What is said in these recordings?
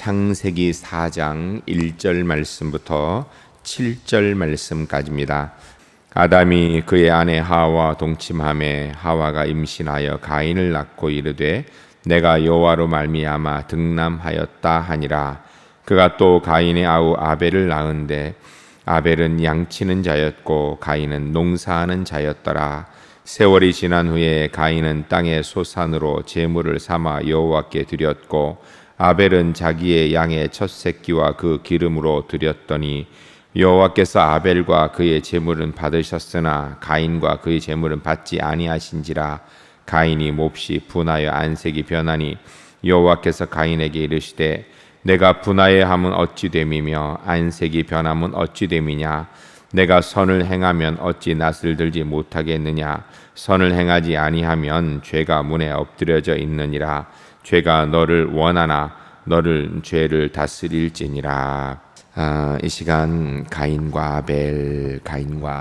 창세기 4장 1절 말씀부터 7절 말씀까지입니다. 아담이 그의 아내 하와와 동침하매 하와가 임신하여 가인을 낳고 이르되 내가 여호와로 말미암아 득남하였다 하니라. 그가 또 가인의 아우 아벨을 낳은데 아벨은 양치는 자였고 가인은 농사하는 자였더라. 세월이 지난 후에 가인은 땅의 소산으로 제물을 삼아 여호와께 드렸고 아벨은 자기의 양의 첫 새끼와 그 기름으로 드렸더니 여호와께서 아벨과 그의 제물은 받으셨으나 가인과 그의 제물은 받지 아니하신지라. 가인이 몹시 분하여 안색이 변하니 여호와께서 가인에게 이르시되 내가 분하여함은 어찌 됨이며 안색이 변함은 어찌 됨이냐. 내가 선을 행하면 어찌 낯을 들지 못하겠느냐. 선을 행하지 아니하면 죄가 문에 엎드려져 있느니라. 죄가 너를 원하나 너를 죄를 다스릴지니라. 이 시간 가인과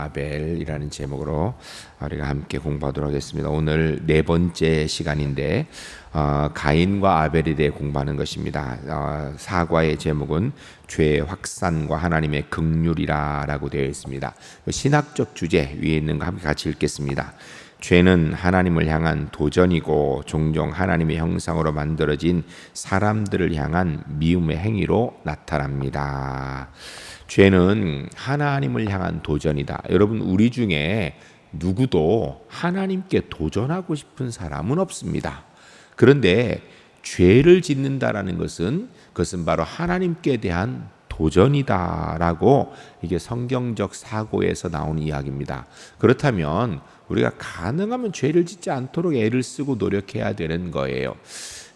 아벨이라는 제목으로 우리가 함께 공부하도록 하겠습니다. 오늘 네 번째 시간인데 가인과 아벨에 대해 공부하는 것입니다. 사과의 제목은 죄의 확산과 하나님의 긍휼이라고 되어 있습니다. 신학적 주제 위에 있는 거 함께 같이 읽겠습니다. 죄는 하나님을 향한 도전이고 종종 하나님의 형상으로 만들어진 사람들을 향한 미움의 행위로 나타납니다. 죄는 하나님을 향한 도전이다. 여러분, 우리 중에 누구도 하나님께 도전하고 싶은 사람은 없습니다. 그런데 죄를 짓는다라는 것은 그것은 바로 하나님께 대한 도전이다라고 이게 성경적 사고에서 나오는 이야기입니다. 그렇다면 우리가 가능하면 죄를 짓지 않도록 애를 쓰고 노력해야 되는 거예요.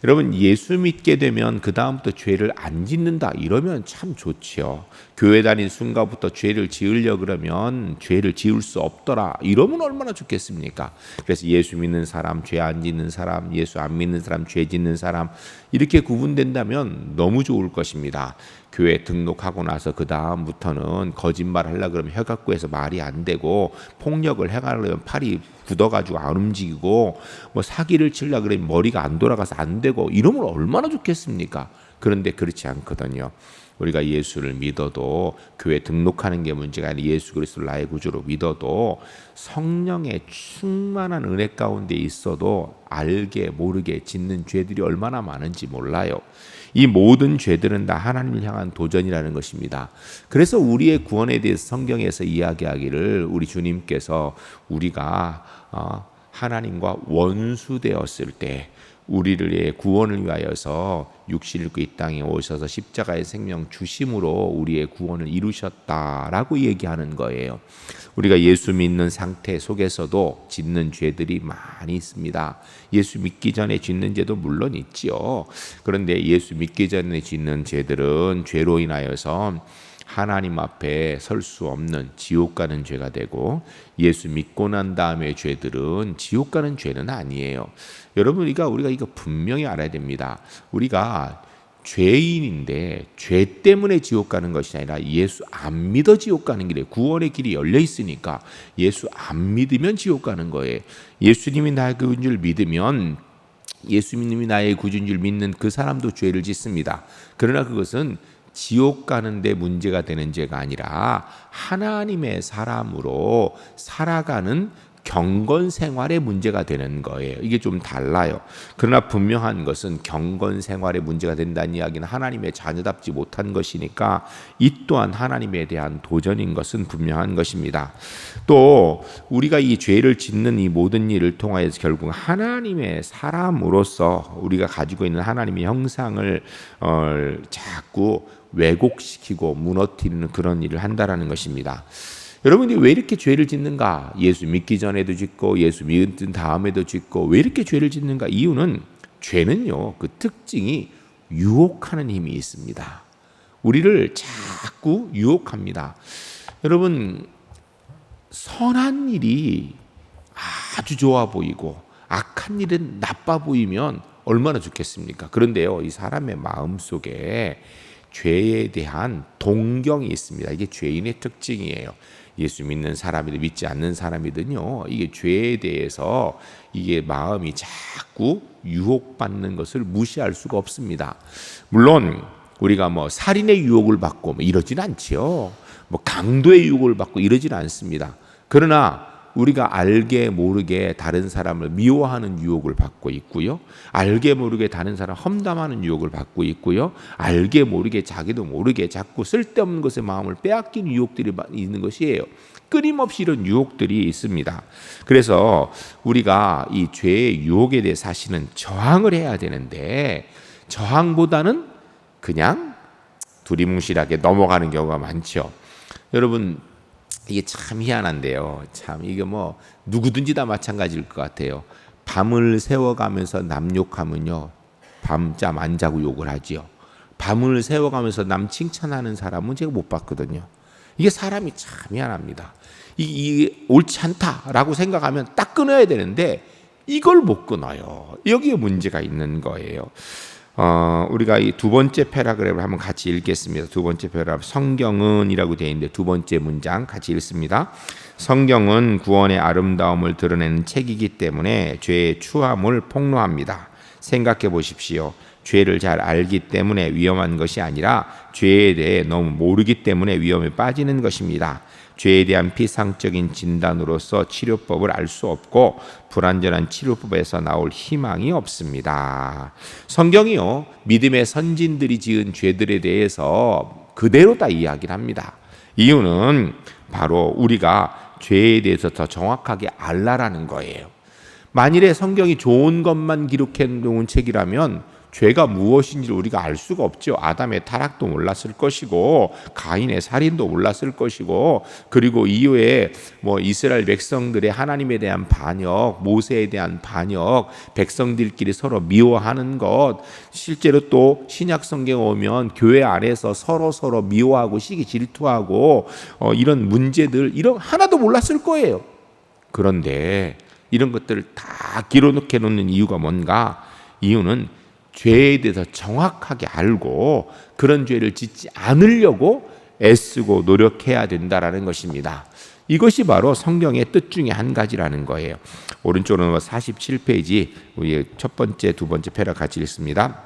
여러분, 예수 믿게 되면 그 다음부터 죄를 안 짓는다 이러면 참 좋지요. 교회 다닌 순간부터 죄를 지으려 그러면 죄를 지을 수 없더라 이러면 얼마나 좋겠습니까? 그래서 예수 믿는 사람, 죄 안 짓는 사람, 예수 안 믿는 사람, 죄 짓는 사람 이렇게 구분된다면 너무 좋을 것입니다. 교회 등록하고 나서 그 다음부터는 거짓말 하려고 그러면 혀갖고해서 말이 안 되고, 폭력을 해가려면 팔이 굳어가지고 안 움직이고, 뭐 사기를 치려고 그러면 머리가 안 돌아가서 안 되고 이러면 얼마나 좋겠습니까? 그런데 그렇지 않거든요. 우리가 예수를 믿어도 교회 등록하는 게 문제가 아니라 예수 그리스도를 나의 구주로 믿어도 성령의 충만한 은혜 가운데 있어도 알게 모르게 짓는 죄들이 얼마나 많은지 몰라요. 이 모든 죄들은 다 하나님을 향한 도전이라는 것입니다. 그래서 우리의 구원에 대해서 성경에서 이야기하기를 우리 주님께서 우리가 하나님과 원수되었을 때 우리를 구원을 위하여서 육신을 입고 이 땅에 오셔서 십자가의 생명 주심으로 우리의 구원을 이루셨다라고 얘기하는 거예요. 우리가 예수 믿는 상태 속에서도 짓는 죄들이 많이 있습니다. 예수 믿기 전에 짓는 죄도 물론 있지요. 그런데 예수 믿기 전에 짓는 죄들은 죄로 인하여서 하나님 앞에 설 수 없는 지옥 가는 죄가 되고, 예수 믿고 난 다음에 죄들은 지옥 가는 죄는 아니에요. 여러분, 우리가 이거 분명히 알아야 됩니다. 우리가 죄인인데 죄 때문에 지옥 가는 것이 아니라 예수 안 믿어 지옥 가는 길에 구원의 길이 열려 있으니까 예수 안 믿으면 지옥 가는 거예요. 예수님이 나의 구주인 줄 믿으면, 예수님이 나의 구주인 줄 믿는 그 사람도 죄를 짓습니다. 그러나 그것은 지옥 가는데 문제가 되는 죄가 아니라 하나님의 사람으로 살아가는 경건 생활의 문제가 되는 거예요. 이게 좀 달라요. 그러나 분명한 것은 경건 생활의 문제가 된다는 이야기는 하나님의 자녀답지 못한 것이니까 이 또한 하나님에 대한 도전인 것은 분명한 것입니다. 또 우리가 이 죄를 짓는 이 모든 일을 통하여서 결국 하나님의 사람으로서 우리가 가지고 있는 하나님의 형상을 자꾸 왜곡시키고 무너뜨리는 그런 일을 한다라는 것입니다. 여러분이 왜 이렇게 죄를 짓는가? 예수 믿기 전에도 짓고 예수 믿은 다음에도 짓고 왜 이렇게 죄를 짓는가? 이유는 죄는요, 그 특징이 유혹하는 힘이 있습니다. 우리를 자꾸 유혹합니다. 여러분, 선한 일이 아주 좋아 보이고 악한 일은 나빠 보이면 얼마나 좋겠습니까? 그런데요, 이 사람의 마음속에 죄에 대한 동경이 있습니다. 이게 죄인의 특징이에요. 예수 믿는 사람이든 믿지 않는 사람이든요, 이게 죄에 대해서 이게 마음이 자꾸 유혹받는 것을 무시할 수가 없습니다. 물론 우리가 뭐 살인의 유혹을 받고 뭐 이러진 않지요. 뭐 강도의 유혹을 받고 이러진 않습니다. 그러나 우리가 알게 모르게 다른 사람을 미워하는 유혹을 받고 있고요. 알게 모르게 다른 사람 험담하는 유혹을 받고 있고요. 알게 모르게 자기도 모르게 자꾸 쓸데없는 것에 마음을 빼앗기는 유혹들이 있는 것이에요. 끊임없이 이런 유혹들이 있습니다. 그래서 우리가 이 죄의 유혹에 대해 사실은 저항을 해야 되는데 저항보다는 그냥 두리뭉실하게 넘어가는 경우가 많죠. 여러분 이게 참 희한한데요. 참 이게 뭐 누구든지 다 마찬가지일 것 같아요. 밤을 새워가면서 남 욕하면요, 밤잠 안 자고 욕을 하지요. 밤을 새워가면서 남 칭찬하는 사람은 제가 못 봤거든요. 이게 사람이 참 희한합니다. 이 옳지 않다라고 생각하면 딱 끊어야 되는데 이걸 못 끊어요. 여기에 문제가 있는 거예요. 우리가 이 두 번째 패러그래프를 한번 같이 읽겠습니다. 두 번째 패러그래프 성경은이라고 되어 있는데 두 번째 문장 같이 읽습니다. 성경은 구원의 아름다움을 드러내는 책이기 때문에 죄의 추함을 폭로합니다. 생각해 보십시오. 죄를 잘 알기 때문에 위험한 것이 아니라 죄에 대해 너무 모르기 때문에 위험에 빠지는 것입니다. 죄에 대한 피상적인 진단으로서 치료법을 알 수 없고 불완전한 치료법에서 나올 희망이 없습니다. 성경이요, 믿음의 선진들이 지은 죄들에 대해서 그대로 다 이야기를 합니다. 이유는 바로 우리가 죄에 대해서 더 정확하게 알라라는 거예요. 만일에 성경이 좋은 것만 기록해 놓은 책이라면 죄가 무엇인지를 우리가 알 수가 없죠. 아담의 타락도 몰랐을 것이고 가인의 살인도 몰랐을 것이고 그리고 이후에 뭐 이스라엘 백성들의 하나님에 대한 반역, 모세에 대한 반역, 백성들끼리 서로 미워하는 것, 실제로 또 신약 성경에 오면 교회 안에서 서로 미워하고 시기 질투하고 이런 문제들 이런 하나도 몰랐을 거예요. 그런데 이런 것들을 다 기록해 놓는 이유가 뭔가? 이유는 죄에 대해서 정확하게 알고 그런 죄를 짓지 않으려고 애쓰고 노력해야 된다라는 것입니다. 이것이 바로 성경의 뜻 중에 한 가지라는 거예요. 오른쪽으로 47페이지 우리 첫 번째, 두 번째 패러 같이 읽습니다.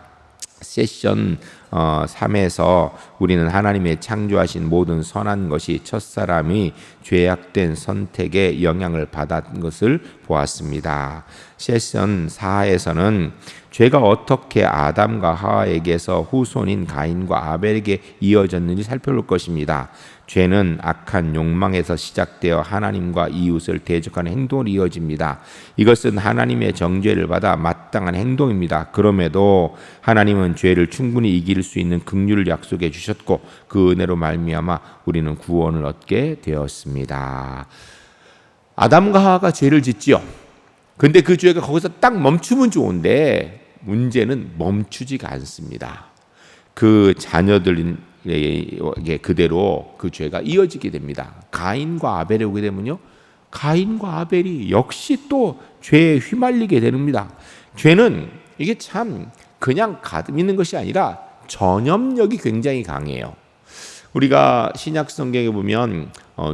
세션 3에서 우리는 하나님의 창조하신 모든 선한 것이 첫사람이 죄악된 선택에 영향을 받은 것을 보았습니다. 세션 4에서는 죄가 어떻게 아담과 하와에게서 후손인 가인과 아벨에게 이어졌는지 살펴볼 것입니다. 죄는 악한 욕망에서 시작되어 하나님과 이웃을 대적하는 행동으로 이어집니다. 이것은 하나님의 정죄를 받아 마땅한 행동입니다. 그럼에도 하나님은 죄를 충분히 이길 수 있는 긍휼을 약속해 주셨고 그 은혜로 말미암아 우리는 구원을 얻게 되었습니다. 아담과 하와가 죄를 짓지요. 근데 그 죄가 거기서 딱 멈추면 좋은데 문제는 멈추지가 않습니다. 그 자녀들에게 그대로 그 죄가 이어지게 됩니다. 가인과 아벨에 오게 되면요, 가인과 아벨이 역시 또 죄에 휘말리게 됩니다. 죄는 이게 참 그냥 가득 있는 것이 아니라 전염력이 굉장히 강해요. 우리가 신약 성경에 보면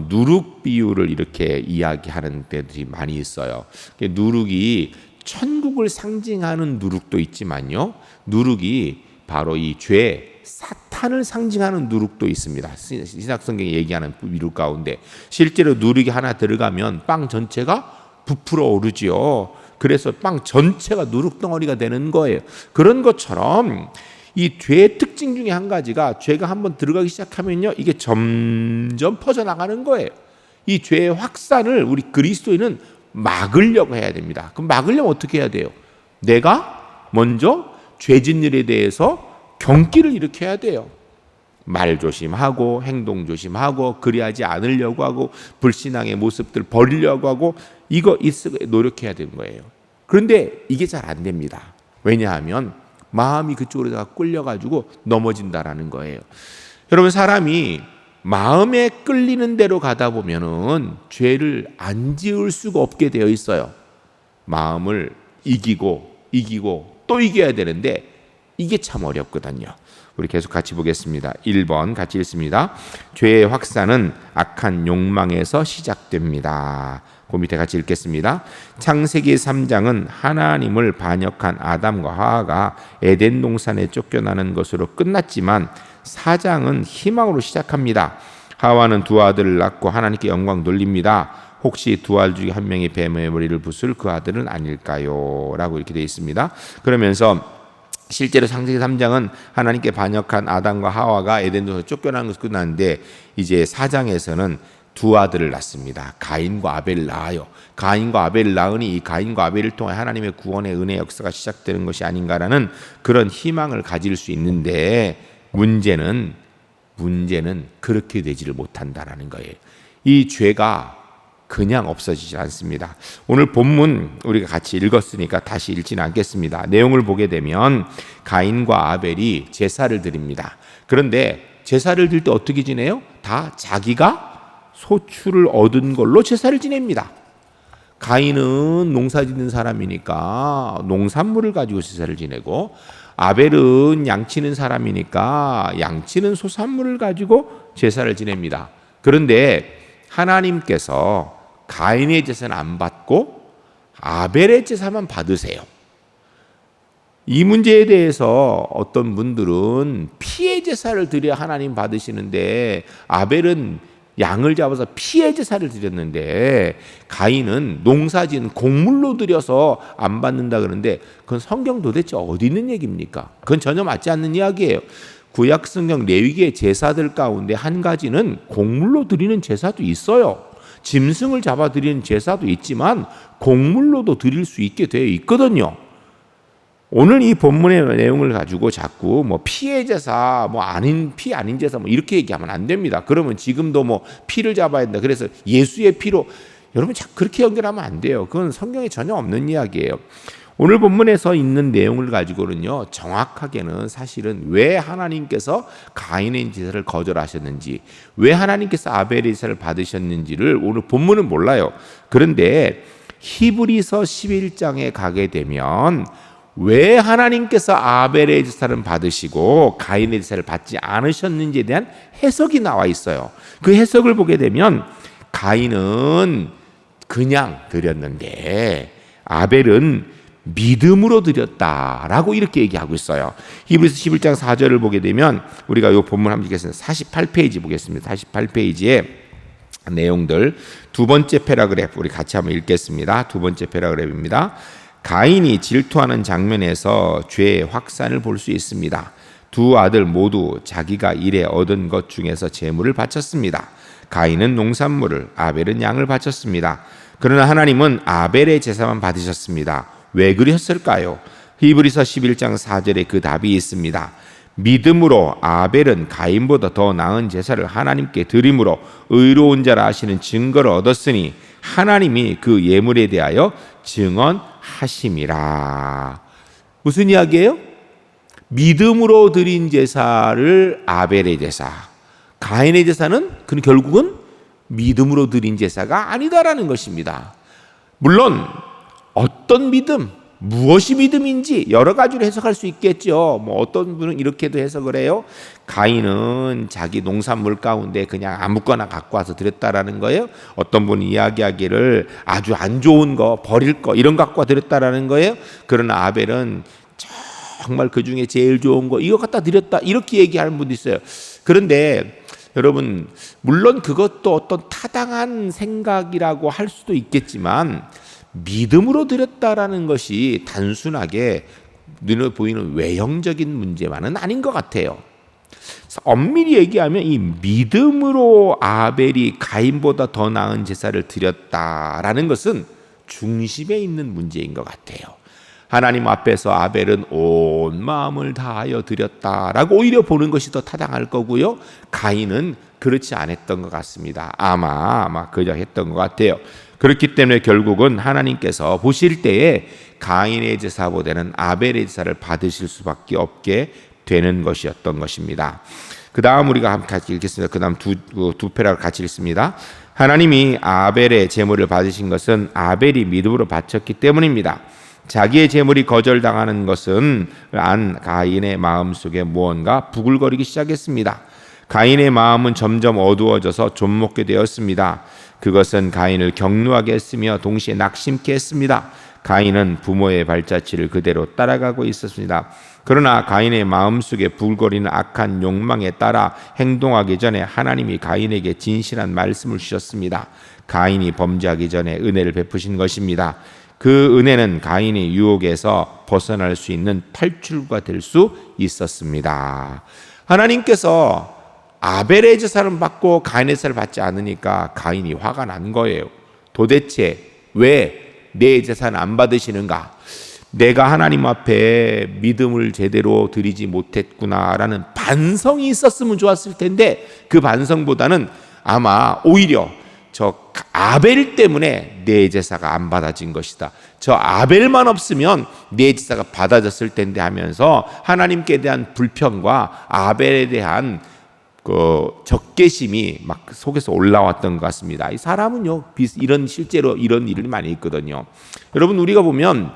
누룩 비유를 이렇게 이야기하는 때들이 많이 있어요. 누룩이 천국을 상징하는 누룩도 있지만요, 누룩이 바로 이 죄, 사탄을 상징하는 누룩도 있습니다. 신약 성경이 얘기하는 누룩 가운데 실제로 누룩이 하나 들어가면 빵 전체가 부풀어 오르지요. 그래서 빵 전체가 누룩 덩어리가 되는 거예요. 그런 것처럼 이 죄의 특징 중에 한 가지가 죄가 한번 들어가기 시작하면요, 이게 점점 퍼져나가는 거예요. 이 죄의 확산을 우리 그리스도인은 막으려고 해야 됩니다. 그럼 막으려면 어떻게 해야 돼요? 내가 먼저 죄짓는 일에 대해서 경기를 일으켜야 돼요. 말 조심하고 행동 조심하고 그리하지 않으려고 하고 불신앙의 모습들 버리려고 하고 이거 노력해야 되는 거예요. 그런데 이게 잘 안 됩니다. 왜냐하면 마음이 그쪽으로 끌려가지고 넘어진다라는 거예요. 여러분, 사람이 마음에 끌리는 대로 가다 보면은 죄를 안 지을 수가 없게 되어 있어요. 마음을 이기고 또 이겨야 되는데 이게 참 어렵거든요. 우리 계속 같이 보겠습니다. 1번 같이 읽습니다. 죄의 확산은 악한 욕망에서 시작됩니다. 그 밑에 같이 읽겠습니다. 창세기 3장은 하나님을 반역한 아담과 하와가 에덴 동산에 쫓겨나는 것으로 끝났지만 4장은 희망으로 시작합니다. 하와는 두 아들을 낳고 하나님께 영광 돌립니다. 혹시 두 아들 중에 한 명이 뱀의 머리를 부술 그 아들은 아닐까요? 라고 이렇게 되어 있습니다. 그러면서 실제로 창세기 3장은 하나님께 반역한 아담과 하와가 에덴에서 쫓겨나는 것이 끝났는데 이제 4장에서는 두 아들을 낳습니다. 가인과 아벨을 낳아요. 가인과 아벨을 낳으니 이 가인과 아벨을 통해 하나님의 구원의 은혜 역사가 시작되는 것이 아닌가라는 그런 희망을 가질 수 있는데 문제는 그렇게 되지를 못한다라는 거예요. 이 죄가 그냥 없어지지 않습니다. 오늘 본문 우리가 같이 읽었으니까 다시 읽지는 않겠습니다. 내용을 보게 되면 가인과 아벨이 제사를 드립니다. 그런데 제사를 드릴 때 어떻게 지내요? 다 자기가 소출을 얻은 걸로 제사를 지냅니다. 가인은 농사 짓는 사람이니까 농산물을 가지고 제사를 지내고, 아벨은 양치는 사람이니까 양치는 소산물을 가지고 제사를 지냅니다. 그런데 하나님께서 가인의 제사는 안 받고 아벨의 제사만 받으세요. 이 문제에 대해서 어떤 분들은 피의 제사를 드려 하나님 받으시는데 아벨은 양을 잡아서 피의 제사를 드렸는데 가인은 농사진 곡물로 드려서 안 받는다 그러는데 그건 성경 도대체 어디 있는 얘기입니까? 그건 전혀 맞지 않는 이야기예요. 구약 성경 레위기의 제사들 가운데 한 가지는 곡물로 드리는 제사도 있어요. 짐승을 잡아 드리는 제사도 있지만 곡물로도 드릴 수 있게 되어 있거든요. 오늘 이 본문의 내용을 가지고 자꾸 뭐 피의 제사, 뭐 아닌 피 아닌 제사 뭐 이렇게 얘기하면 안 됩니다. 그러면 지금도 뭐 피를 잡아야 된다. 그래서 예수의 피로, 여러분 자꾸 그렇게 연결하면 안 돼요. 그건 성경에 전혀 없는 이야기예요. 오늘 본문에서 있는 내용을 가지고는요, 정확하게는 사실은 왜 하나님께서 가인의 제사를 거절하셨는지, 왜 하나님께서 아벨의 제사를 받으셨는지를 오늘 본문은 몰라요. 그런데 히브리서 11장에 가게 되면 왜 하나님께서 아벨의 제사를 받으시고 가인의 제사를 받지 않으셨는지에 대한 해석이 나와 있어요. 그 해석을 보게 되면 가인은 그냥 드렸는데 아벨은 믿음으로 드렸다라고 이렇게 얘기하고 있어요. 히브리서 11장 4절을 보게 되면 우리가 이 본문 한번 읽겠습니다. 48페이지 보겠습니다. 48페이지에 내용들 두 번째 패러그래프 우리 같이 한번 읽겠습니다. 두 번째 패러그래프입니다. 가인이 질투하는 장면에서 죄의 확산을 볼 수 있습니다. 두 아들 모두 자기가 일에 얻은 것 중에서 제물을 바쳤습니다. 가인은 농산물을, 아벨은 양을 바쳤습니다. 그러나 하나님은 아벨의 제사만 받으셨습니다. 왜 그러셨을까요? 히브리서 11장 4절에 그 답이 있습니다. 믿음으로 아벨은 가인보다 더 나은 제사를 하나님께 드림으로 의로운 자라 하시는 증거를 얻었으니 하나님이 그 예물에 대하여 증언하심이라. 무슨 이야기예요? 믿음으로 드린 제사를 아벨의 제사, 가인의 제사는 그는 결국은 믿음으로 드린 제사가 아니다라는 것입니다. 물론 어떤 믿음, 무엇이 믿음인지 여러 가지로 해석할 수 있겠죠. 뭐 어떤 분은 이렇게도 해석을 해요. 가인은 자기 농산물 가운데 그냥 아무거나 갖고 와서 드렸다라는 거예요. 어떤 분이 이야기하기를 아주 안 좋은 거, 버릴 거 이런 거 갖고 와 드렸다라는 거예요. 그러나 아벨은 정말 그 중에 제일 좋은 거 이거 갖다 드렸다 이렇게 얘기하는 분도 있어요. 그런데 여러분, 물론 그것도 어떤 타당한 생각이라고 할 수도 있겠지만 믿음으로 드렸다라는 것이 단순하게 눈에 보이는 외형적인 문제만은 아닌 것 같아요. 그래서 엄밀히 얘기하면 이 믿음으로 아벨이 가인보다 더 나은 제사를 드렸다라는 것은 중심에 있는 문제인 것 같아요. 하나님 앞에서 아벨은 온 마음을 다하여 드렸다라고 오히려 보는 것이 더 타당할 거고요. 가인은 그렇지 않았던 것 같습니다. 아마 그저 했던 것 같아요. 그렇기 때문에 결국은 하나님께서 보실 때에 가인의 제사보다는 아벨의 제사를 받으실 수밖에 없게 되는 것이었던 것입니다. 그 다음 우리가 함께 같이 읽겠습니다. 그 다음 두 패락을 같이 읽습니다. 하나님이 아벨의 제물을 받으신 것은 아벨이 믿음으로 바쳤기 때문입니다. 자기의 재물이 거절당하는 것은 안 가인의 마음속에 무언가 부글거리기 시작했습니다. 가인의 마음은 점점 어두워져서 좀먹게 되었습니다. 그것은 가인을 격노하게 했으며 동시에 낙심케 했습니다. 가인은 부모의 발자취를 그대로 따라가고 있었습니다. 그러나 가인의 마음속에 부글거리는 악한 욕망에 따라 행동하기 전에 하나님이 가인에게 진실한 말씀을 주셨습니다. 가인이 범죄하기 전에 은혜를 베푸신 것입니다. 그 은혜는 가인이 유혹에서 벗어날 수 있는 탈출구가 될 수 있었습니다. 하나님께서 아벨의 제사를 받고 가인의 제사를 받지 않으니까 가인이 화가 난 거예요. 도대체 왜 내 제사는 안 받으시는가? 내가 하나님 앞에 믿음을 제대로 드리지 못했구나라는 반성이 있었으면 좋았을 텐데 그 반성보다는 아마 오히려 저 아벨 때문에 내 제사가 안 받아진 것이다. 저 아벨만 없으면 내 제사가 받아졌을 텐데 하면서 하나님께 대한 불평과 아벨에 대한 그 적개심이 막 속에서 올라왔던 것 같습니다. 이 사람은요, 실제로 이런 일이 많이 있거든요. 여러분, 우리가 보면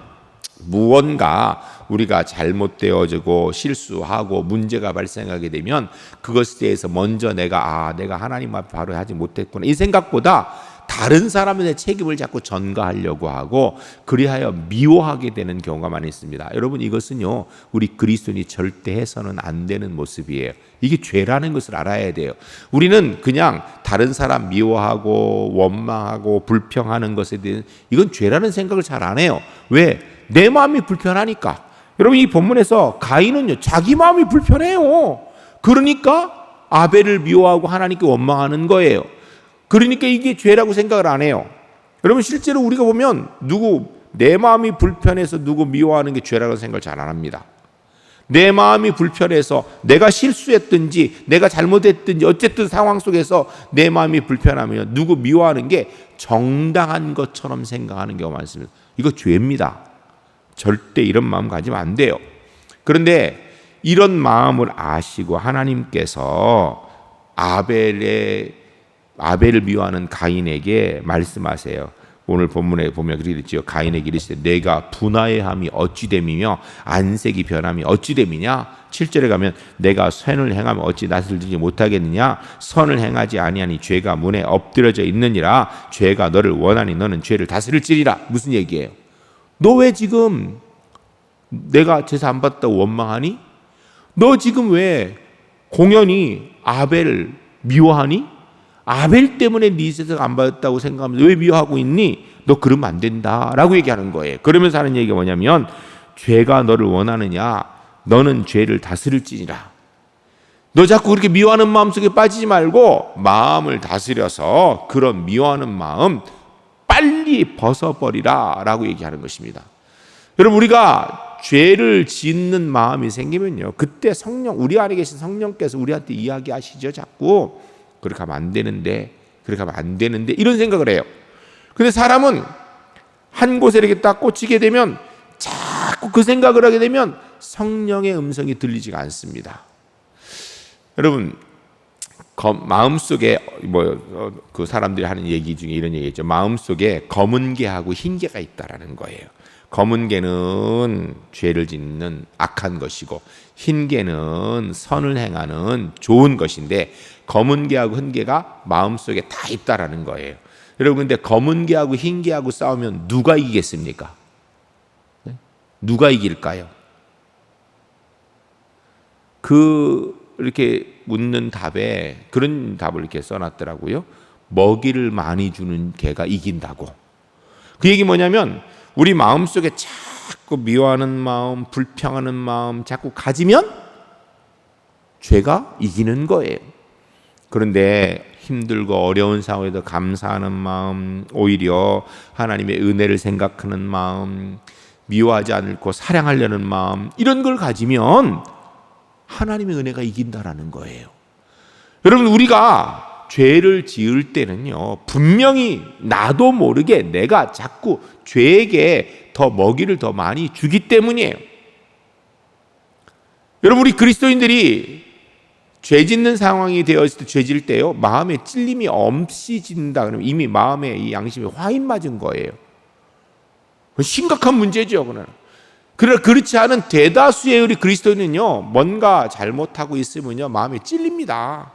무언가 우리가 잘못되어지고 실수하고 문제가 발생하게 되면 그것에 대해서 먼저 내가 하나님 앞에 바로 하지 못했구나 이 생각보다 다른 사람의 책임을 자꾸 전가하려고 하고 그리하여 미워하게 되는 경우가 많이 있습니다. 여러분, 이것은요 우리 그리스도인이 절대 해서는 안 되는 모습이에요. 이게 죄라는 것을 알아야 돼요. 우리는 그냥 다른 사람 미워하고 원망하고 불평하는 것에 대해 이건 죄라는 생각을 잘 안 해요. 왜? 내 마음이 불편하니까. 여러분, 이 본문에서 가인은요 자기 마음이 불편해요. 그러니까 아벨을 미워하고 하나님께 원망하는 거예요. 그러니까 이게 죄라고 생각을 안 해요. 여러분, 실제로 우리가 보면 내 마음이 불편해서 누구 미워하는 게 죄라고 생각을 잘 안 합니다. 내 마음이 불편해서 내가 실수했든지 내가 잘못했든지 어쨌든 상황 속에서 내 마음이 불편하면 누구 미워하는 게 정당한 것처럼 생각하는 경우가 많습니다. 이거 죄입니다. 절대 이런 마음 가지면 안 돼요. 그런데 이런 마음을 아시고 하나님께서 아벨을 미워하는 가인에게 말씀하세요. 오늘 본문에 보면 그렇게 되죠. 가인에게 이르시되 내가 분하여함이 어찌 됨이며 안색이 변함이 어찌 됨이냐. 7절에 가면 내가 선을 행하면 어찌 낯을 들지 못하겠느냐. 선을 행하지 아니하니 죄가 문에 엎드려져 있느니라. 죄가 너를 원하니 너는 죄를 다스릴지리라. 무슨 얘기예요? 너 왜 지금 내가 제사 안 받았다고 원망하니? 너 지금 왜 공연히 아벨을 미워하니? 아벨 때문에 네 제사가 안 받았다고 생각하면서 왜 미워하고 있니? 너 그러면 안 된다라고 얘기하는 거예요. 그러면서 하는 얘기가 뭐냐면 죄가 너를 원하느냐? 너는 죄를 다스릴지니라. 너 자꾸 그렇게 미워하는 마음속에 빠지지 말고 마음을 다스려서 그런 미워하는 마음 빨리 벗어버리라 라고 얘기하는 것입니다. 여러분, 우리가 죄를 짓는 마음이 생기면요 그때 우리 안에 계신 성령께서 우리한테 이야기하시죠. 자꾸 그렇게 하면 안 되는데 이런 생각을 해요. 근데 사람은 한 곳에 이렇게 딱 꽂히게 되면 자꾸 그 생각을 하게 되면 성령의 음성이 들리지가 않습니다. 여러분, 마음속에 그 사람들이 하는 얘기 중에 이런 얘기 있죠. 마음속에 검은 개하고 흰 개가 있다라는 거예요. 검은 개는 죄를 짓는 악한 것이고 흰 개는 선을 행하는 좋은 것인데 검은 개하고 흰 개가 마음속에 다 있다라는 거예요. 여러분, 근데 검은 개하고 흰 개하고 싸우면 누가 이기겠습니까? 네? 누가 이길까요? 이렇게 묻는 답에 그런 답을 이렇게 써놨더라고요. 먹이를 많이 주는 개가 이긴다고. 그 얘기 뭐냐면 우리 마음속에 자꾸 미워하는 마음, 불평하는 마음 자꾸 가지면 죄가 이기는 거예요. 그런데 힘들고 어려운 상황에도 감사하는 마음, 오히려 하나님의 은혜를 생각하는 마음, 미워하지 않고 사랑하려는 마음, 이런 걸 가지면 하나님의 은혜가 이긴다라는 거예요. 여러분, 우리가 죄를 지을 때는요 분명히 나도 모르게 내가 자꾸 죄에게 더 먹이를 더 많이 주기 때문이에요. 여러분, 우리 그리스도인들이 죄 짓는 상황이 되었을 때 죄 지을 때요 마음에 찔림이 없이 짓는다 그러면 이미 마음에 이 양심에 화인 맞은 거예요. 심각한 문제죠. 그러나 그렇지 않은 대다수의 우리 그리스도인은요, 뭔가 잘못하고 있으면요, 마음이 찔립니다.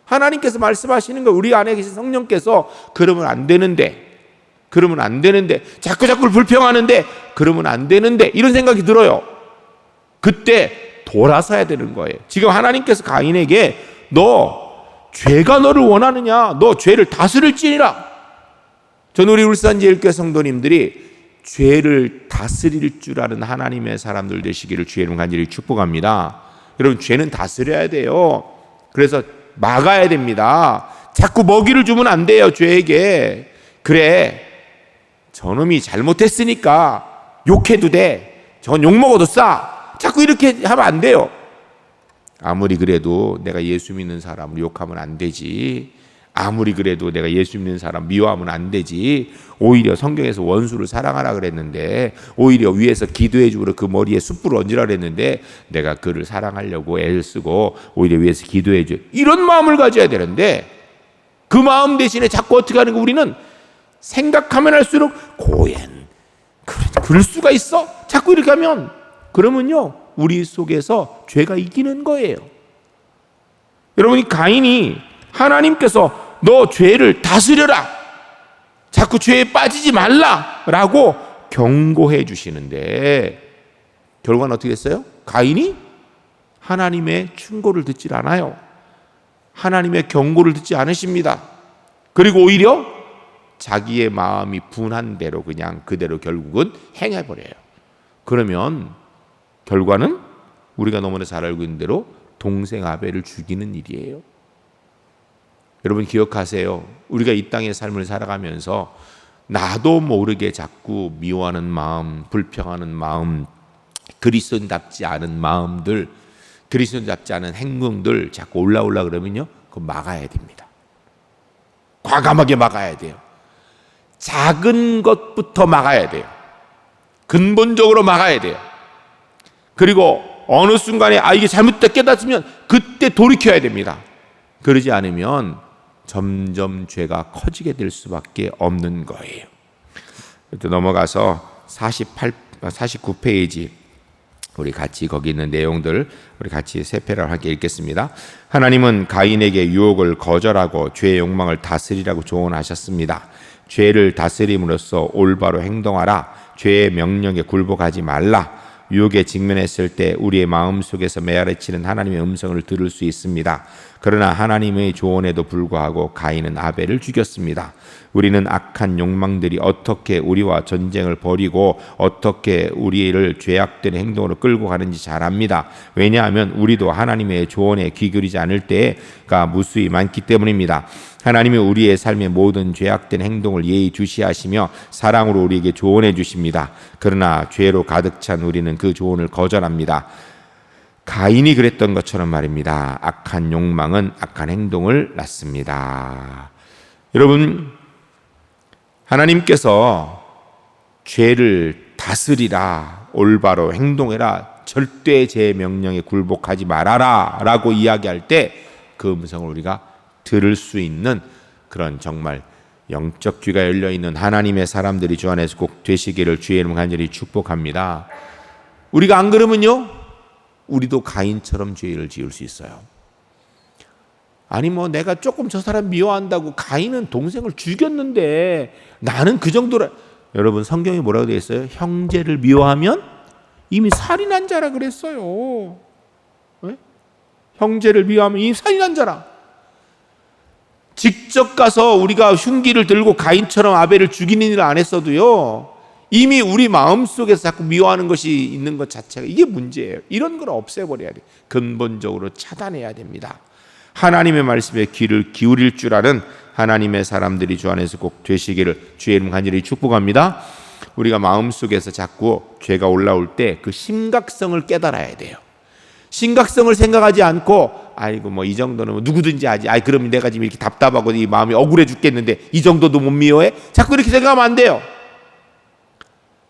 하나님께서 말씀하시는 거, 우리 안에 계신 성령께서 그러면 안 되는데, 자꾸 불평하는데, 그러면 안 되는데, 이런 생각이 들어요. 그때 돌아서야 되는 거예요. 지금 하나님께서 가인에게 너 죄가 너를 원하느냐? 너 죄를 다스릴지니라. 저는 우리 울산제일교회 성도님들이 죄를 다스릴 줄 아는 하나님의 사람들 되시기를 주의 이름 간절히 축복합니다. 여러분, 죄는 다스려야 돼요. 그래서 막아야 됩니다. 자꾸 먹이를 주면 안 돼요, 죄에게. 그래, 저놈이 잘못했으니까 욕해도 돼. 전 욕먹어도 싸. 자꾸 이렇게 하면 안 돼요. 아무리 그래도 내가 예수 믿는 사람을 욕하면 안 되지. 아무리 그래도 내가 예수 믿는 사람 미워하면 안 되지. 오히려 성경에서 원수를 사랑하라 그랬는데, 오히려 위에서 기도해 주고 그 머리에 숯불을 얹으라 그랬는데 내가 그를 사랑하려고 애를 쓰고 오히려 위에서 기도해 줘. 이런 마음을 가져야 되는데, 그 마음 대신에 자꾸 어떻게 하는 거, 우리는 생각하면 할수록 고엔 그럴 수가 있어? 자꾸 이렇게 하면, 그러면요, 우리 속에서 죄가 이기는 거예요. 여러분이 가인이 하나님께서 너 죄를 다스려라, 자꾸 죄에 빠지지 말라라고 경고해 주시는데, 결과는 어떻게 됐어요? 가인이 하나님의 충고를 듣지 않아요. 하나님의 경고를 듣지 않으십니다. 그리고 오히려 자기의 마음이 분한 대로 그냥 그대로 결국은 행해버려요. 그러면 결과는 우리가 너무나 잘 알고 있는 대로 동생 아벨을 죽이는 일이에요. 여러분 기억하세요. 우리가 이 땅의 삶을 살아가면서 나도 모르게 자꾸 미워하는 마음, 불평하는 마음, 그리스도인답지 않은 마음들, 그리스도인답지 않은 행동들 자꾸 올라오려 그러면요, 그거 막아야 됩니다. 과감하게 막아야 돼요. 작은 것부터 막아야 돼요. 근본적으로 막아야 돼요. 그리고 어느 순간에 이게 잘못됐다 깨닫으면 그때 돌이켜야 됩니다. 그러지 않으면 점점 죄가 커지게 될 수밖에 없는 거예요. 또 넘어가서 49페이지 우리 같이 거기 있는 내용들 우리 같이 세 페라를 함께 읽겠습니다. 하나님은 가인에게 유혹을 거절하고 죄의 욕망을 다스리라고 조언하셨습니다. 죄를 다스림으로써 올바로 행동하라. 죄의 명령에 굴복하지 말라. 유혹에 직면했을 때 우리의 마음속에서 메아리치는 하나님의 음성을 들을 수 있습니다. 그러나 하나님의 조언에도 불구하고 가인은 아벨을 죽였습니다. 우리는 악한 욕망들이 어떻게 우리와 전쟁을 벌이고 어떻게 우리를 죄악된 행동으로 끌고 가는지 잘 압니다. 왜냐하면 우리도 하나님의 조언에 귀 기울이지 않을 때가 무수히 많기 때문입니다. 하나님이 우리의 삶의 모든 죄악된 행동을 예의주시하시며 사랑으로 우리에게 조언해 주십니다. 그러나 죄로 가득 찬 우리는 그 조언을 거절합니다. 가인이 그랬던 것처럼 말입니다. 악한 욕망은 악한 행동을 낳습니다. 여러분, 하나님께서 죄를 다스리라, 올바로 행동해라, 절대 제 명령에 굴복하지 말아라 라고 이야기할 때 그 음성을 우리가 들을 수 있는 그런 정말 영적 귀가 열려있는 하나님의 사람들이 주 안에서 꼭 되시기를 주의 이름 간절히 축복합니다. 우리가 안 그러면요, 우리도 가인처럼 죄를 지을 수 있어요. 아니 내가 조금 저 사람 미워한다고, 가인은 동생을 죽였는데 나는 그 정도라. 여러분 성경에 뭐라고 되어 있어요? 형제를 미워하면 이미 살인한 자라 그랬어요. 네? 형제를 미워하면 이미 살인한 자라. 직접 가서 우리가 흉기를 들고 가인처럼 아벨을 죽이는 일을 안 했어도요, 이미 우리 마음속에서 자꾸 미워하는 것이 있는 것 자체가 이게 문제예요. 이런 걸 없애버려야 돼요. 근본적으로 차단해야 됩니다. 하나님의 말씀에 귀를 기울일 줄 아는 하나님의 사람들이 주 안에서 꼭 되시기를 주의 이름 간절히 축복합니다. 우리가 마음속에서 자꾸 죄가 올라올 때 그 심각성을 깨달아야 돼요. 심각성을 생각하지 않고 아이고 이 정도는 누구든지 하지. 그럼 내가 지금 이렇게 답답하고 이 마음이 억울해 죽겠는데 이 정도도 못 미워해? 자꾸 이렇게 생각하면 안 돼요.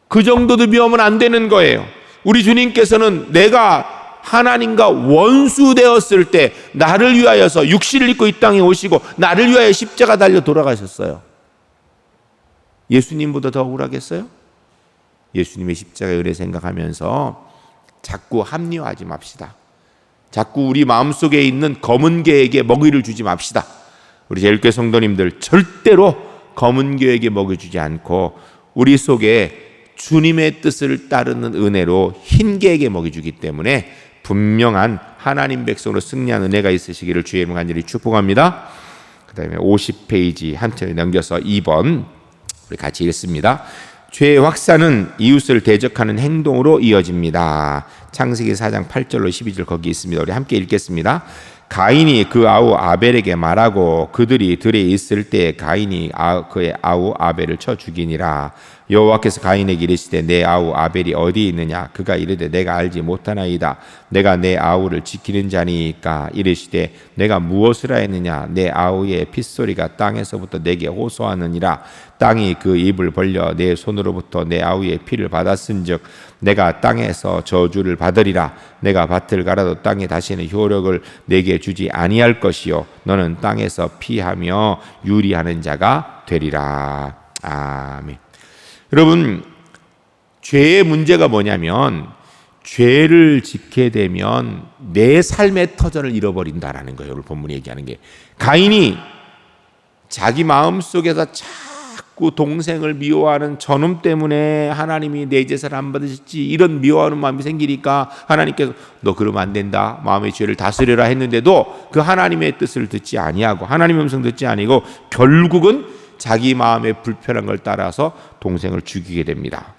그 정도도 미워하면 안 되는 거예요. 우리 주님께서는 내가 하나님과 원수 되었을 때 나를 위하여서 육신을 입고 이 땅에 오시고 나를 위하여 십자가 달려 돌아가셨어요. 예수님보다 더 억울하겠어요? 예수님의 십자가의 은혜 생각하면서 자꾸 합리화하지 맙시다. 자꾸 우리 마음속에 있는 검은 개에게 먹이를 주지 맙시다. 우리 제일교회 성도님들 절대로 검은 개에게 먹여주지 않고 우리 속에 주님의 뜻을 따르는 은혜로 흰 개에게 먹여주기 때문에 분명한 하나님 백성으로 승리한 은혜가 있으시기를 주의 이름으로 간절히 축복합니다. 그 다음에 50페이지 한편에 넘겨서 2번 우리 같이 읽습니다. 죄의 확산은 이웃을 대적하는 행동으로 이어집니다. 창세기 4장 8절로 12절 거기 있습니다. 우리 함께 읽겠습니다. 가인이 그 아우 아벨에게 말하고 그들이 들에 있을 때 가인이 그의 아우 아벨을 쳐 죽이니라. 여호와께서 가인에게 이르시되 내 아우 아벨이 어디 있느냐? 그가 이르되 내가 알지 못하나이다. 내가 내 아우를 지키는 자니까. 이르시되 내가 무엇을 하였느냐? 내 아우의 핏소리가 땅에서부터 내게 호소하느니라. 땅이 그 입을 벌려 내 손으로부터 내 아우의 피를 받았은즉 내가 땅에서 저주를 받으리라. 내가 밭을 갈아도 땅이 다시는 효력을 내게 주지 아니할 것이요 너는 땅에서 피하며 유리하는 자가 되리라. 아멘. 여러분, 죄의 문제가 뭐냐면 죄를 짓게 되면 내 삶의 터전을 잃어버린다라는 거예요. 오늘 본문이 얘기하는 게 가인이 자기 마음속에서 자꾸 동생을 미워하는 저놈 때문에 하나님이 내 제사를 안 받으셨지 이런 미워하는 마음이 생기니까 하나님께서 너 그러면 안 된다 마음의 죄를 다스려라 했는데도 그 하나님의 뜻을 듣지 아니하고 하나님의 음성 듣지 아니고 결국은 자기 마음에 불편한 걸 따라서 동생을 죽이게 됩니다.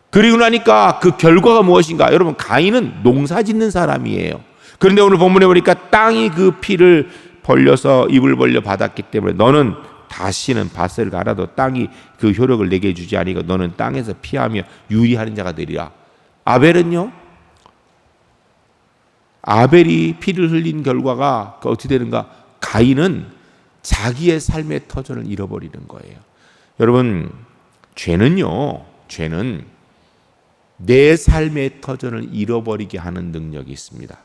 그리고 나니까 그 결과가 무엇인가? 여러분, 가인은 농사 짓는 사람이에요. 그런데 오늘 본문에 보니까 땅이 그 피를 벌려서 입을 벌려 받았기 때문에 너는 다시는 밭을 갈아도 땅이 그 효력을 내게 주지 아니고 너는 땅에서 피하며 유리하는 자가 되리라. 아벨은요? 아벨이 피를 흘린 결과가 어떻게 되는가? 가인은 자기의 삶의 터전을 잃어버리는 거예요. 여러분, 죄는 내 삶의 터전을 잃어버리게 하는 능력이 있습니다.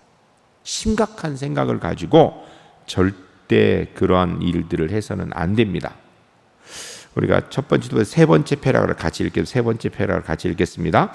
심각한 생각을 가지고 절대 그러한 일들을 해서는 안 됩니다. 우리가 첫 번째부터 세 번째 패락을 같이 읽겠습니다. 세 번째 패락을 같이 읽겠습니다.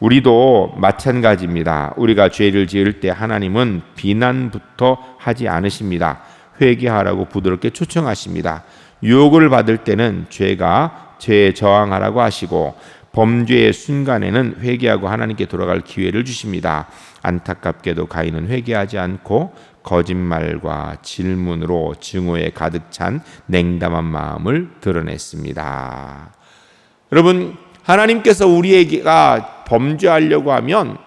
우리도 마찬가지입니다. 우리가 죄를 지을 때 하나님은 비난부터 하지 않으십니다. 회개하라고 부드럽게 초청하십니다. 유혹을 받을 때는 죄에 저항하라고 하시고 범죄의 순간에는 회개하고 하나님께 돌아갈 기회를 주십니다. 안타깝게도 가인은 회개하지 않고 거짓말과 질문으로 증오에 가득 찬 냉담한 마음을 드러냈습니다. 여러분, 하나님께서 우리에게가 범죄하려고 하면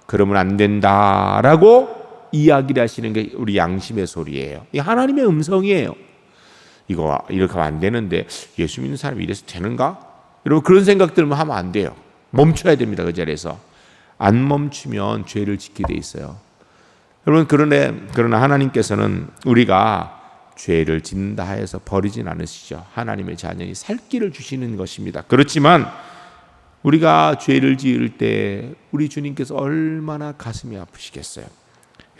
그러면 안 된다라고 이야기를 하시는 게 우리 양심의 소리예요. 이 하나님의 음성이에요. 이거 이렇게 하면 안 되는데 예수 믿는 사람이 이래서 되는가? 여러분, 그런 생각들만 하면 안 돼요. 멈춰야 됩니다. 그 자리에서. 안 멈추면 죄를 짓게 돼 있어요. 여러분, 그러나 하나님께서는 우리가 죄를 짓는다 해서 버리진 않으시죠. 하나님의 자녀이 살 길을 주시는 것입니다. 그렇지만 우리가 죄를 지을 때 우리 주님께서 얼마나 가슴이 아프시겠어요.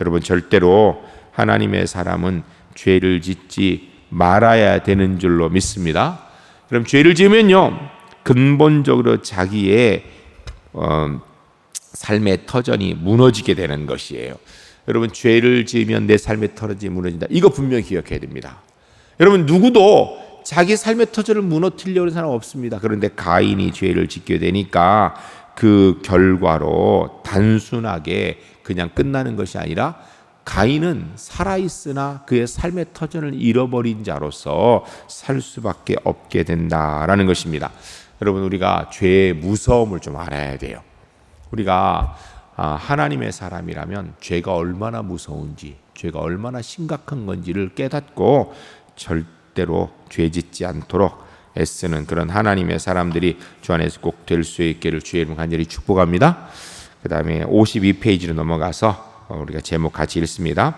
여러분, 절대로 하나님의 사람은 죄를 짓지 말아야 되는 줄로 믿습니다. 그럼 죄를 지으면요, 근본적으로 자기의 삶의 터전이 무너지게 되는 것이에요. 여러분, 죄를 지으면 내 삶의 터전이 무너진다. 이거 분명히 기억해야 됩니다. 여러분, 누구도 자기 삶의 터전을 무너뜨리려고 하는 사람 없습니다. 그런데 가인이 죄를 짓게 되니까 그 결과로 단순하게 그냥 끝나는 것이 아니라 가인은 살아있으나 그의 삶의 터전을 잃어버린 자로서 살 수밖에 없게 된다라는 것입니다. 여러분, 우리가 죄의 무서움을 좀 알아야 돼요. 우리가 하나님의 사람이라면 죄가 얼마나 무서운지, 죄가 얼마나 심각한 건지를 깨닫고 절대로 죄 짓지 않도록 애쓰는 그런 하나님의 사람들이 주 안에서 꼭 될 수 있기를 주의 이름 간절히 축복합니다. 그 다음에 52페이지로 넘어가서 우리가 제목 같이 읽습니다.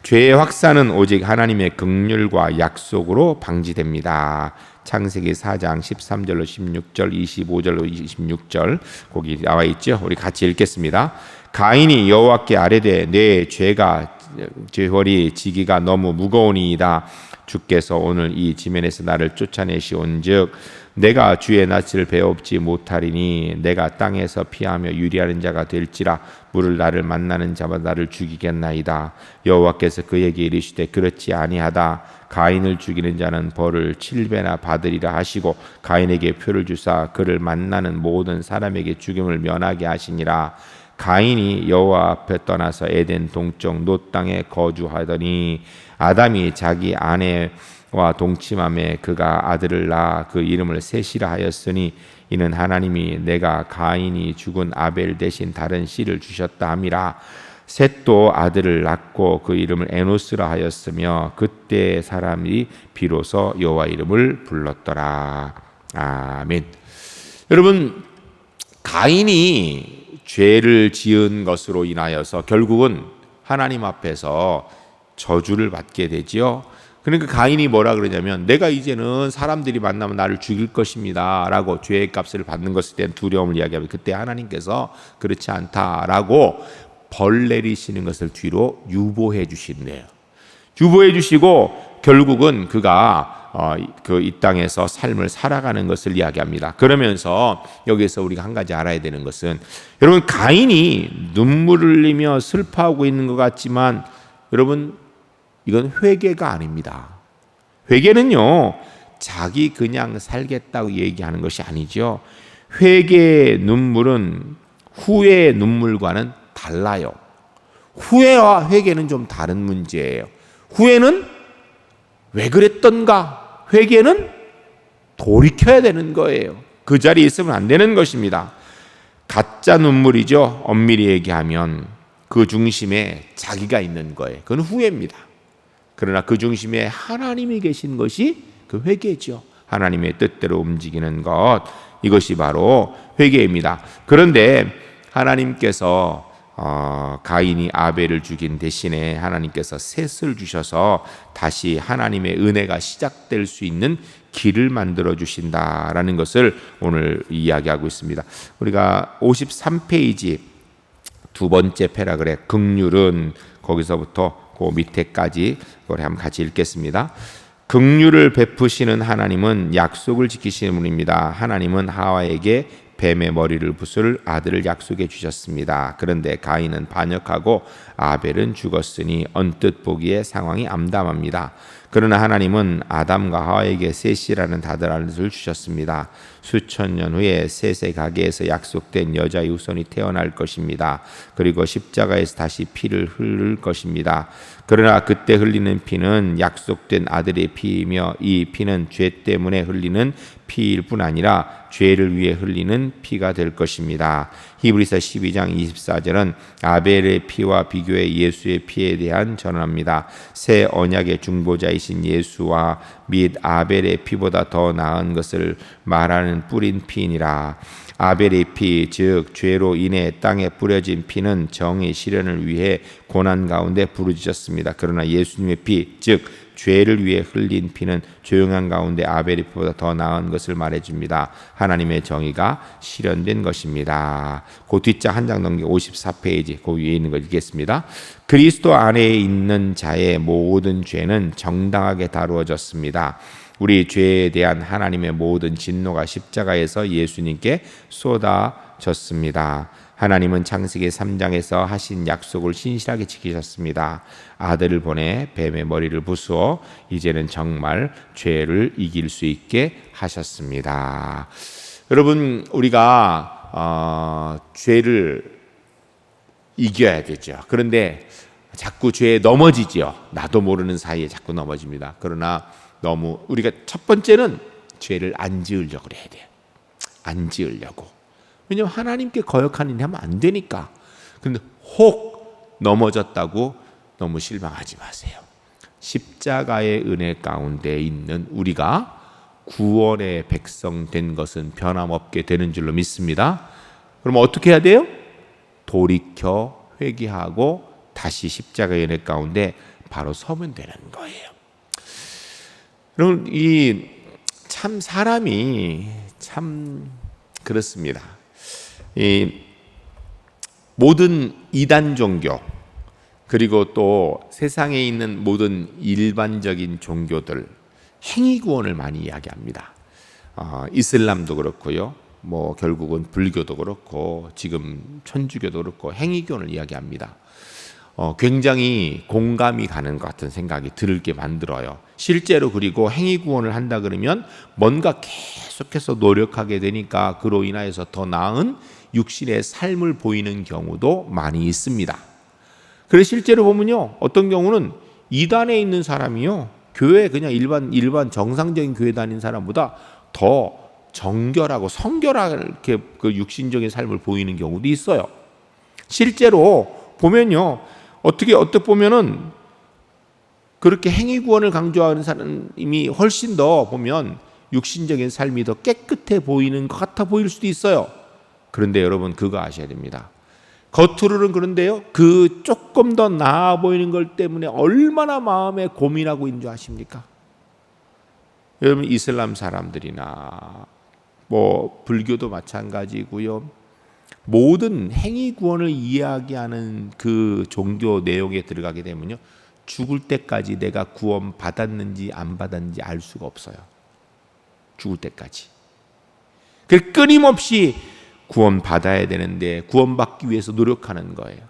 죄의 확산은 오직 하나님의 긍휼과 약속으로 방지됩니다. 창세기 4장 13절로 16절, 25절로 26절 거기 나와 있죠. 우리 같이 읽겠습니다. 가인이 여호와께 아뢰되 내 죄월이 지기가 너무 무거우니이다. 주께서 오늘 이 지면에서 나를 쫓아내시온즉 내가 주의 낯을 배웁지 못하리니 내가 땅에서 피하며 유리하는 자가 될지라 물을 나를 만나는 자마다 나를 죽이겠나이다. 여호와께서 그에게 이르시되 그렇지 아니하다. 가인을 죽이는 자는 벌을 7배나 받으리라 하시고 가인에게 표를 주사 그를 만나는 모든 사람에게 죽임을 면하게 하시니라. 가인이 여호와 앞에 떠나서 에덴 동쪽 놋 땅에 거주하더니 아담이 자기 아내와 동침함에 그가 아들을 낳아 그 이름을 셋이라 하였으니 이는 하나님이 내가 가인이 죽은 아벨 대신 다른 씨를 주셨다 함이라. 셋도 아들을 낳고 그 이름을 에노스라 하였으며 그때 사람이 비로소 여호와 이름을 불렀더라. 아멘. 여러분, 가인이 죄를 지은 것으로 인하여서 결국은 하나님 앞에서 저주를 받게 되지요. 그러니까 가인이 뭐라 그러냐면 내가 이제는 사람들이 만나면 나를 죽일 것입니다 라고 죄의 값을 받는 것에 대한 두려움을 이야기하면 그때 하나님께서 그렇지 않다라고 벌 내리시는 것을 뒤로 유보해 주시네요. 유보해 주시고 결국은 그가 이 땅에서 삶을 살아가는 것을 이야기합니다. 그러면서 여기서 우리가 한 가지 알아야 되는 것은 여러분, 가인이 눈물을 흘리며 슬퍼하고 있는 것 같지만 여러분, 이건 회개가 아닙니다. 회개는요, 자기 그냥 살겠다고 얘기하는 것이 아니죠. 회개의 눈물은 후회의 눈물과는 달라요. 후회와 회개는 좀 다른 문제예요. 후회는 왜 그랬던가? 회개는 돌이켜야 되는 거예요. 그 자리에 있으면 안 되는 것입니다. 가짜 눈물이죠. 엄밀히 얘기하면 그 중심에 자기가 있는 거예요. 그건 후회입니다. 그러나 그 중심에 하나님이 계신 것이 그 회개죠. 하나님의 뜻대로 움직이는 것, 이것이 바로 회개입니다. 그런데 하나님께서 가인이 아벨을 죽인 대신에 하나님께서 셋을 주셔서 다시 하나님의 은혜가 시작될 수 있는 길을 만들어 주신다라는 것을 오늘 이야기하고 있습니다. 우리가 53페이지 두 번째 패러그래 긍휼은 거기서부터 그 밑에까지 우리 한번 같이 읽겠습니다. 긍휼을 베푸시는 하나님은 약속을 지키시는 분입니다. 하나님은 하와에게 뱀의 머리를 부술 아들을 약속해 주셨습니다. 그런데 가인은 반역하고 아벨은 죽었으니 언뜻 보기에 상황이 암담합니다. 그러나 하나님은 아담과 하와에게 셋이라는 다들아들을 주셨습니다. 수천 년 후에 셋의 가게에서 약속된 여자의 후손이 태어날 것입니다. 그리고 십자가에서 다시 피를 흘릴 것입니다. 그러나 그때 흘리는 피는 약속된 아들의 피이며 이 피는 죄 때문에 흘리는 피일 뿐 아니라 죄를 위해 흘리는 피가 될 것입니다. 히브리서 12장 24절은 아벨의 피와 비교해 예수의 피에 대한 전언입니다. 새 언약의 중보자이신 예수와 및 아벨의 피보다 더 나은 것을 말하는 뿌린 피이니라. 아벨의 피, 즉 죄로 인해 땅에 뿌려진 피는 정의 실현을 위해 고난 가운데 부르짖었습니다. 그러나 예수님의 피, 즉 죄를 위해 흘린 피는 조용한 가운데 아벨의 피보다 더 나은 것을 말해줍니다. 하나님의 정의가 실현된 것입니다. 그 뒷장 한 장 넘겨 54페이지 그 위에 있는 거 읽겠습니다. 그리스도 안에 있는 자의 모든 죄는 정당하게 다루어졌습니다. 우리 죄에 대한 하나님의 모든 진노가 십자가에서 예수님께 쏟아졌습니다. 하나님은 창세기 3장에서 하신 약속을 신실하게 지키셨습니다. 아들을 보내 뱀의 머리를 부수어 이제는 정말 죄를 이길 수 있게 하셨습니다. 여러분, 우리가 죄를 이겨야 되죠. 그런데 자꾸 죄에 넘어지죠. 나도 모르는 사이에 자꾸 넘어집니다. 그러나 너무 우리가 첫 번째는 죄를 안 지으려고 해야 돼요. 안 지으려고. 왜냐하면 하나님께 거역하는 일 하면 안 되니까. 그런데 혹 넘어졌다고 너무 실망하지 마세요. 십자가의 은혜 가운데 있는 우리가 구원의 백성 된 것은 변함없게 되는 줄로 믿습니다. 그럼 어떻게 해야 돼요? 돌이켜 회개하고 다시 십자가의 은혜 가운데 바로 서면 되는 거예요. 여러분, 이 참 사람이 참 그렇습니다. 이 모든 이단 종교 그리고 또 세상에 있는 모든 일반적인 종교들 행위 구원을 많이 이야기합니다. 이슬람도 그렇고요. 뭐 결국은 불교도 그렇고 지금 천주교도 그렇고 행위교훈을 이야기합니다. 굉장히 공감이 가는 것 같은 생각이 들게 만들어요. 실제로 그리고 행위구원을 한다 그러면 뭔가 계속해서 노력하게 되니까 그로 인하여서 더 나은 육신의 삶을 보이는 경우도 많이 있습니다. 그래서 실제로 보면요, 어떤 경우는 이단에 있는 사람이요, 교회 그냥 일반 정상적인 교회 다니는 사람보다 더 정결하고 성결하게 그 육신적인 삶을 보이는 경우도 있어요. 실제로 보면요, 어떻게 보면은 그렇게 행위 구원을 강조하는 사람이 훨씬 더 보면 육신적인 삶이 더 깨끗해 보이는 것 같아 보일 수도 있어요. 그런데 여러분 그거 아셔야 됩니다. 겉으로는 그런데요, 그 조금 더 나아 보이는 것 때문에 얼마나 마음에 고민하고 있는 줄 아십니까? 여러분 이슬람 사람들이나 뭐 불교도 마찬가지고요. 모든 행위 구원을 이야기하는 그 종교 내용에 들어가게 되면요, 죽을 때까지 내가 구원 받았는지 안 받았는지 알 수가 없어요. 죽을 때까지. 그 끊임없이 구원 받아야 되는데 구원 받기 위해서 노력하는 거예요.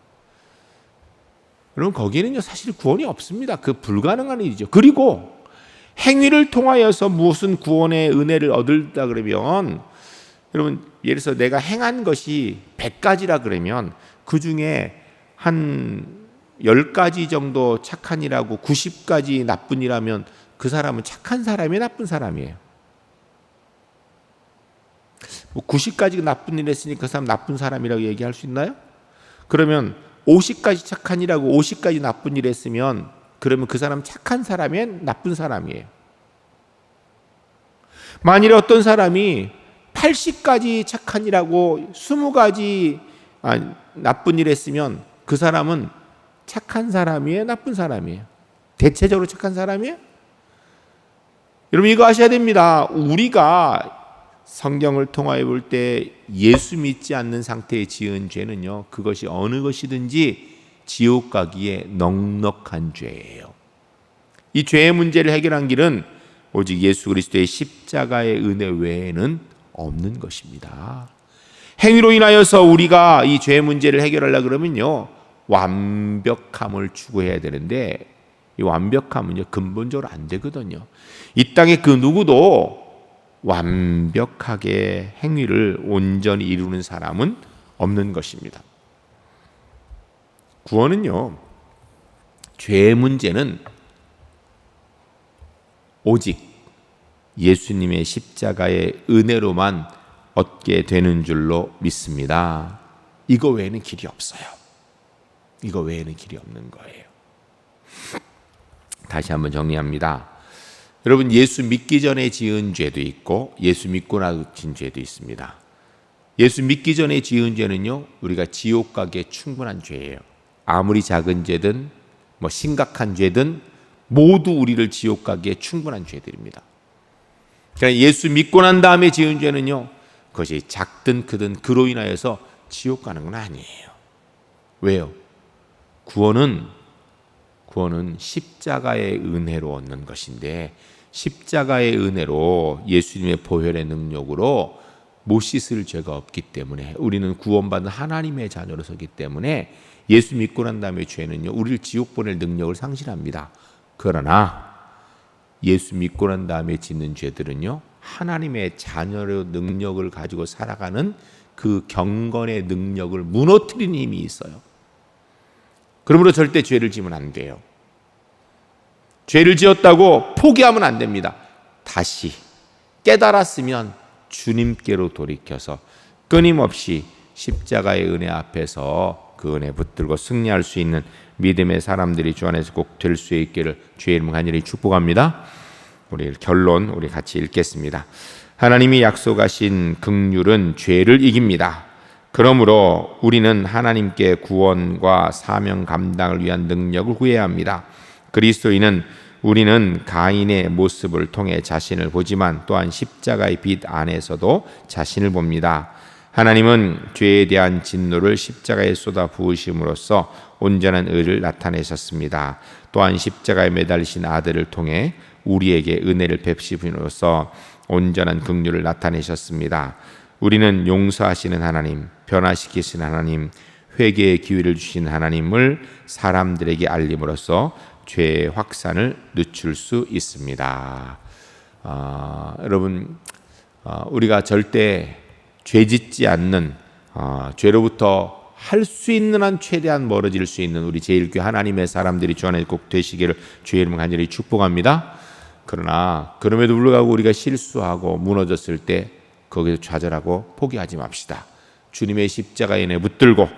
여러분 거기에는요 사실 구원이 없습니다. 그 불가능한 일이죠. 그리고 행위를 통하여서 무슨 구원의 은혜를 얻을다 그러면, 여러분 예를 들어서 내가 행한 것이 100가지라 그러면 그 중에 한 10가지 정도 착한 일하고 90가지 나쁜 일하면 그 사람은 착한 사람이에요, 나쁜 사람이에요? 90가지 나쁜 일 했으니까 그 사람 나쁜 사람이라고 얘기할 수 있나요? 그러면 50가지 착한 일하고 50가지 나쁜 일 했으면 그러면 그 사람 착한 사람이에요, 나쁜 사람이에요? 만일에 어떤 사람이 80가지 착한 일하고 20가지 나쁜 일 했으면 그 사람은 착한 사람이에요, 나쁜 사람이에요? 대체적으로 착한 사람이에요? 여러분 이거 아셔야 됩니다. 우리가 성경을 통하여 볼 때 예수 믿지 않는 상태에 지은 죄는요, 그것이 어느 것이든지 지옥 가기에 넉넉한 죄예요. 이 죄의 문제를 해결한 길은 오직 예수 그리스도의 십자가의 은혜 외에는 없는 것입니다. 행위로 인하여서 우리가 이 죄의 문제를 해결하려고 그러면요, 완벽함을 추구해야 되는데 이 완벽함은요 근본적으로 안 되거든요. 이 땅에 그 누구도 완벽하게 행위를 온전히 이루는 사람은 없는 것입니다. 구원은요, 죄의 문제는 오직 예수님의 십자가의 은혜로만 얻게 되는 줄로 믿습니다. 이거 외에는 길이 없어요. 이거 외에는 길이 없는 거예요. 다시 한번 정리합니다. 여러분 예수 믿기 전에 지은 죄도 있고 예수 믿고 나서 지은 죄도 있습니다. 예수 믿기 전에 지은 죄는요, 우리가 지옥 가기에 충분한 죄예요. 아무리 작은 죄든 뭐 심각한 죄든 모두 우리를 지옥 가기에 충분한 죄들입니다. 그러니까 예수 믿고 난 다음에 지은 죄는요, 그것이 작든 크든 그로 인하여서 지옥 가는 건 아니에요. 왜요? 구원은 십자가의 은혜로 얻는 것인데, 십자가의 은혜로 예수님의 보혈의 능력으로 못 씻을 죄가 없기 때문에 우리는 구원받은 하나님의 자녀로 서기 때문에 예수 믿고 난 다음에 죄는요, 우리를 지옥 보낼 능력을 상실합니다. 그러나 예수 믿고 난 다음에 짓는 죄들은요, 하나님의 자녀의 능력을 가지고 살아가는 그 경건의 능력을 무너뜨리는 힘이 있어요. 그러므로 절대 죄를 지으면 안 돼요. 죄를 지었다고 포기하면 안 됩니다. 다시 깨달았으면 주님께로 돌이켜서 끊임없이 십자가의 은혜 앞에서 그 은혜 붙들고 승리할 수 있는 믿음의 사람들이 주 안에서 꼭 될 수 있기를 주의 이름 간절히 축복합니다. 우리 결론 우리 같이 읽겠습니다. 하나님이 약속하신 긍휼은 죄를 이깁니다. 그러므로 우리는 하나님께 구원과 사명 감당을 위한 능력을 구해야 합니다. 그리스도인은 우리는 가인의 모습을 통해 자신을 보지만 또한 십자가의 빛 안에서도 자신을 봅니다. 하나님은 죄에 대한 진노를 십자가에 쏟아 부으심으로써 온전한 의를 나타내셨습니다. 또한 십자가에 매달리신 아들을 통해 우리에게 은혜를 베푸심으로써 온전한 긍휼을 나타내셨습니다. 우리는 용서하시는 하나님, 변화시키시는 하나님, 회개의 기회를 주신 하나님을 사람들에게 알림으로써 죄의 확산을 늦출 수 있습니다. 여러분, 우리가 절대 죄짓지 않는, 죄로부터 할 수 있는 한 최대한 멀어질 수 있는 우리 제일교회 하나님의 사람들이 주 안에 꼭 되시기를 주의 이름으로 간절히 축복합니다. 그러나 그럼에도 불구하고 우리가 실수하고 무너졌을 때 거기서 좌절하고 포기하지 맙시다. 주님의 십자가에 붙들고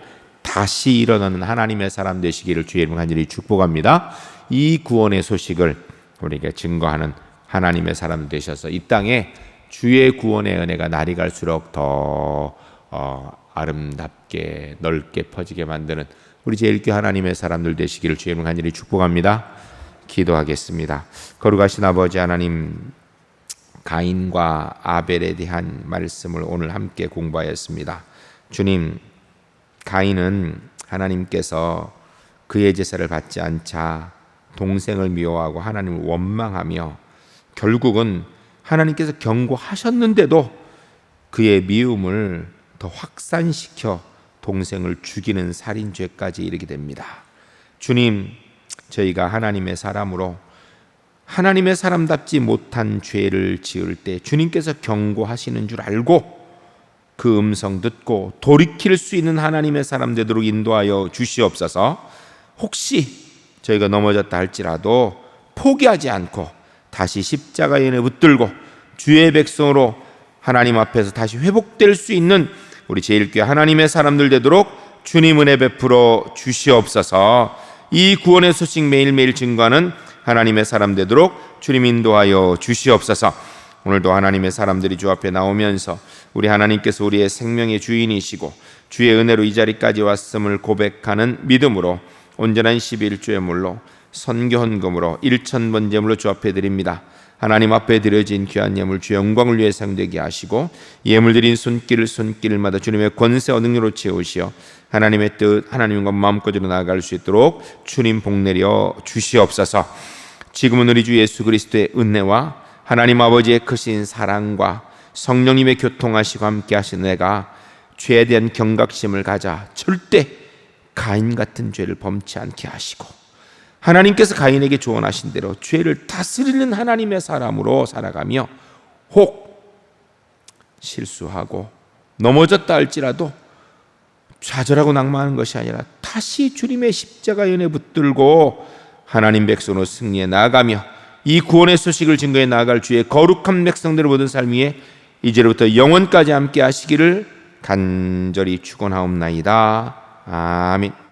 다시 일어나는 하나님의 사람 되시기를 주의 이름으로 간절히 축복합니다. 이 구원의 소식을 우리에게 증거하는 하나님의 사람 되셔서 이 땅에 주의 구원의 은혜가 날이 갈수록 더 아름답게 넓게 퍼지게 만드는 우리 제일교회 하나님의 사람들 되시기를 주의 이름으로 간절히 축복합니다. 기도하겠습니다. 거룩하신 아버지 하나님, 가인과 아벨에 대한 말씀을 오늘 함께 공부하였습니다. 주님, 가인은 하나님께서 그의 제사를 받지 않자 동생을 미워하고 하나님을 원망하며 결국은 하나님께서 경고하셨는데도 그의 미움을 더 확산시켜 동생을 죽이는 살인죄까지 이르게 됩니다. 주님, 저희가 하나님의 사람으로 하나님의 사람답지 못한 죄를 지을 때 주님께서 경고하시는 줄 알고 그 음성 듣고 돌이킬 수 있는 하나님의 사람 되도록 인도하여 주시옵소서. 혹시 저희가 넘어졌다 할지라도 포기하지 않고 다시 십자가에 붙들고 주의 백성으로 하나님 앞에서 다시 회복될 수 있는 우리 제일교회 하나님의 사람들 되도록 주님 은혜 베풀어 주시옵소서. 이 구원의 소식 매일매일 증거하는 하나님의 사람 되도록 주님 인도하여 주시옵소서. 오늘도 하나님의 사람들이 주 앞에 나오면서 우리 하나님께서 우리의 생명의 주인이시고 주의 은혜로 이 자리까지 왔음을 고백하는 믿음으로 온전한 11주의 물로 선교 헌금으로 1,000번 제물로 주 앞에 드립니다. 하나님 앞에 드려진 귀한 예물 주의 영광을 위해 상되게 하시고 예물 드린 손길마다 주님의 권세와 능력으로 채우시어 하나님의 뜻, 하나님과 마음껏으로 나아갈 수 있도록 주님 복내려 주시옵소서. 지금은 우리 주 예수 그리스도의 은혜와 하나님 아버지의 크신 사랑과 성령님의 교통하시고 함께 하신 내가 죄에 대한 경각심을 가져 절대 가인 같은 죄를 범치 않게 하시고 하나님께서 가인에게 조언하신 대로 죄를 다스리는 하나님의 사람으로 살아가며 혹 실수하고 넘어졌다 할지라도 좌절하고 낙망하는 것이 아니라 다시 주님의 십자가 연에 붙들고 하나님 백성으로 승리해 나아가며 이 구원의 소식을 증거해 나아갈 주의 거룩한 백성들의 모든 삶 위에 이제로부터 영원까지 함께 하시기를 간절히 축원하옵나이다. 아멘.